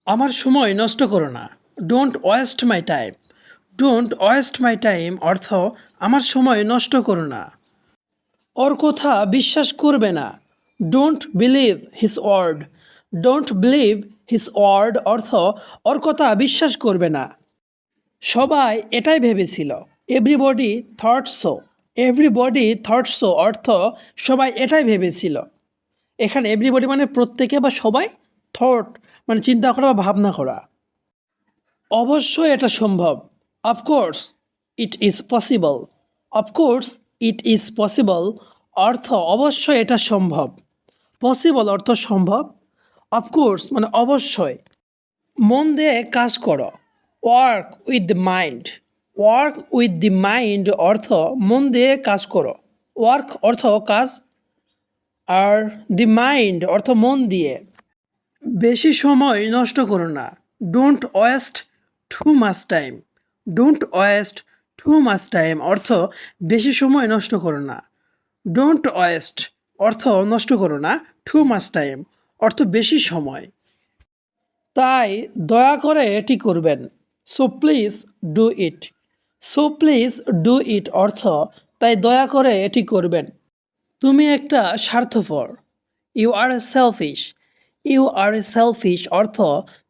আমার সময় নষ্ট করো না। Don't waste my time. Don't waste my time অর্থ আমার সময় নষ্ট করো না। ওর কথা বিশ্বাস করবে না। Don't believe his word. Don't believe his word অর্থ ওর কথা বিশ্বাস করবে না। সবাই এটাই ভেবেছিল। Everybody thought so. Everybody thought so অর্থ সবাই এটাই ভেবেছিল। এখানে এভরিবডি মানে প্রত্যেকে বা সবাই, থট মানে চিন্তা করা বা ভাবনা করা। অবশ্যই এটা সম্ভব। Of course it is possible. Of course it is possible অর্থ অবশ্যই এটা সম্ভব। পসিবল অর্থ সম্ভব। অফকোর্স মানে অবশ্যই। মন দিয়ে কাজ করো। Work with the mind. Work with the mind অর্থ মন দিয়ে কাজ করো। ওয়ার্ক অর্থ কাজ, আর দি মাইন্ড অর্থ মন দিয়ে। বেশি সময় নষ্ট করো না। Don't waste too much time. Don't waste too much time অর্থ বেশি সময় নষ্ট করো না। ডোন্ট ওয়েস্ট অর্থ নষ্ট করো না। টু মাচ টাইম অর্থ বেশি সময়। তাই দয়া করে এটি করবেন। So please do it. So please do it অর্থ তাই দয়া করে এটি করবেন। তুমি একটা স্বার্থপর। You are a selfish. You are a selfish অর্থ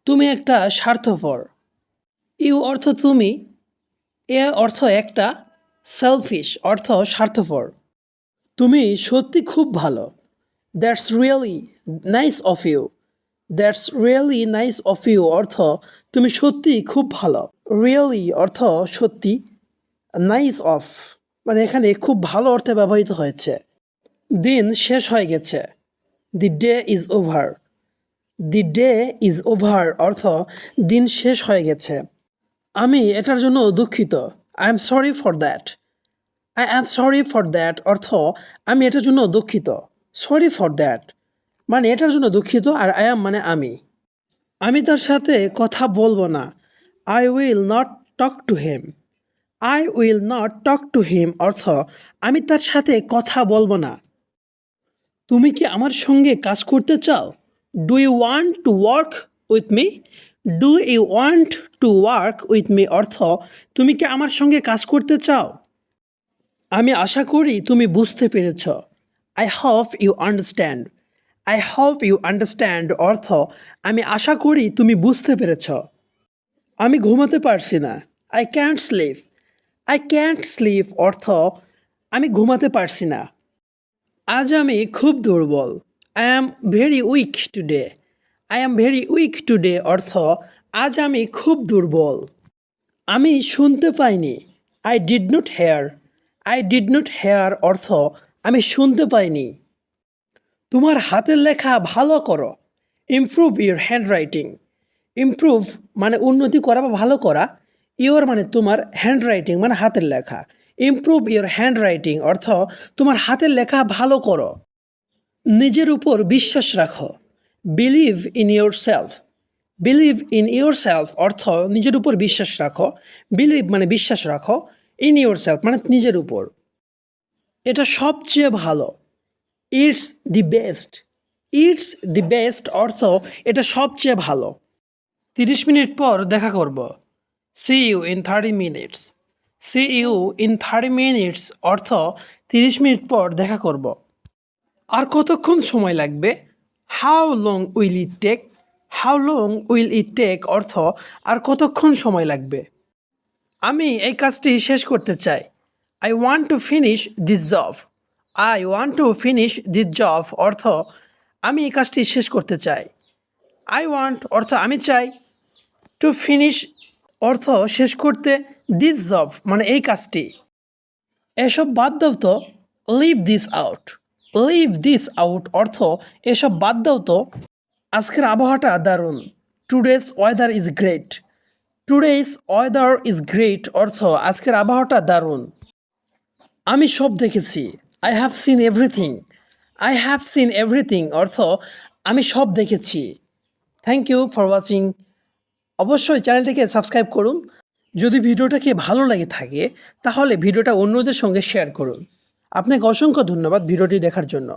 তুমি একটা স্বার্থপর। ইউ অর্থ তুমি, এ অর্থ একটা, সেলফিশ অর্থ স্বার্থপর। তুমি সত্যি খুব ভালো। That's really nice of you. That's really nice of you অর্থ তুমি সত্যি খুব ভালো। রিয়েলি অর্থ সত্যি, নাইস অফ মানে এখানে খুব ভালো অর্থে ব্যবহৃত হয়েছে। দিন শেষ হয়ে গেছে। The day is over. The day is over অর্থ দিন শেষ হয়ে গেছে। আমি এটার জন্য দুঃখিত। I am sorry for that. I am sorry for that অর্থ আমি এটার জন্য দুঃখিত। সরি ফর দ্যাট মানে এটার জন্য দুঃখিত, আর আই অ্যাম মানে আমি। আমি তার সাথে কথা বলবো না। I will not talk to him. I will not talk to him অর্থ আমি তার সাথে কথা বলবো না। তুমি কি আমার সঙ্গে কাজ করতে চাও? Do you want to work with me? Do you want to work with me অর্থ তুমি কি আমার সঙ্গে কাজ করতে চাও? আমি আশা করি তুমি বুঝতে পেরেছ। I hope you understand. I hope you understand অর্থ আমি আশা করি তুমি বুঝতে পেরেছ। আমি ঘুমাতে পারছি না। I can't sleep. I can't sleep অর্থ আমি ঘুমাতে পারছি না। আজ আমি খুব দুর্বল। I am very weak today. I am very weak today অর্থ আজ আমি খুব দুর্বল। আমি শুনতে পাইনি। I did not hear. I did not hear অর্থ আমি শুনতে পাইনি। তোমার হাতের লেখা ভালো করো। Improve your handwriting. ইমপ্রুভ মানে উন্নতি করা বা ভালো করা। ইউর মানে তোমার, হ্যান্ডরাইটিং মানে হাতের লেখা। ইমপ্রুভ ইউর হ্যান্ডরাইটিং অর্থ তোমার হাতের লেখা ভালো করো। নিজের উপর বিশ্বাস রাখো। Believe in your self. Believe in your self অর্থ নিজের উপর বিশ্বাস রাখো। বিলিভ মানে বিশ্বাস রাখো। ইন ইউর সেলফ মানে নিজের উপর। এটা সবচেয়ে ভালো। It's the best. It's the best অর্থ এটা সবচেয়ে ভালো। 30 মিনিট পর দেখা করব। See you in 30 minutes. See you in 30 minutes অর্থ 30 মিনিট পর দেখা করব। আর কতক্ষণ সময় লাগবে? How long will it take? How long will it take অর্থ আর কতক্ষণ সময় লাগবে। আমি এই কাজটি শেষ করতে চাই। I want to finish this job. I want to finish this job অর্থ আমি এই কাজটি শেষ করতে চাই। আই ওয়ান্ট অর্থ আমি চাই। টু ফিনিশ অর্থ শেষ করতে। দিস জব মানে এই কাজটি। এসব বাদ দাও তো। Leave this out. Leave this out অর্থ এসব বাদ দাও তো। আজকের আবহাওয়াটা দারুণ। Today's weather is great. Today's weather is great অর্থ আজকের আবহাওয়াটা দারুণ। আমি সব দেখেছি। I have seen everything. I have seen everything অর্থ আমি সব দেখেছি। Thank you for watching. অবশ্যই চ্যানেলটিকে সাবস্ক্রাইব করুন। যদি ভিডিওটাকে ভালো লাগে থাকে তাহলে ভিডিওটা অন্যদের সঙ্গে শেয়ার করুন। আপনাকে অসংখ্য ধন্যবাদ ভিডিওটি দেখার জন্য।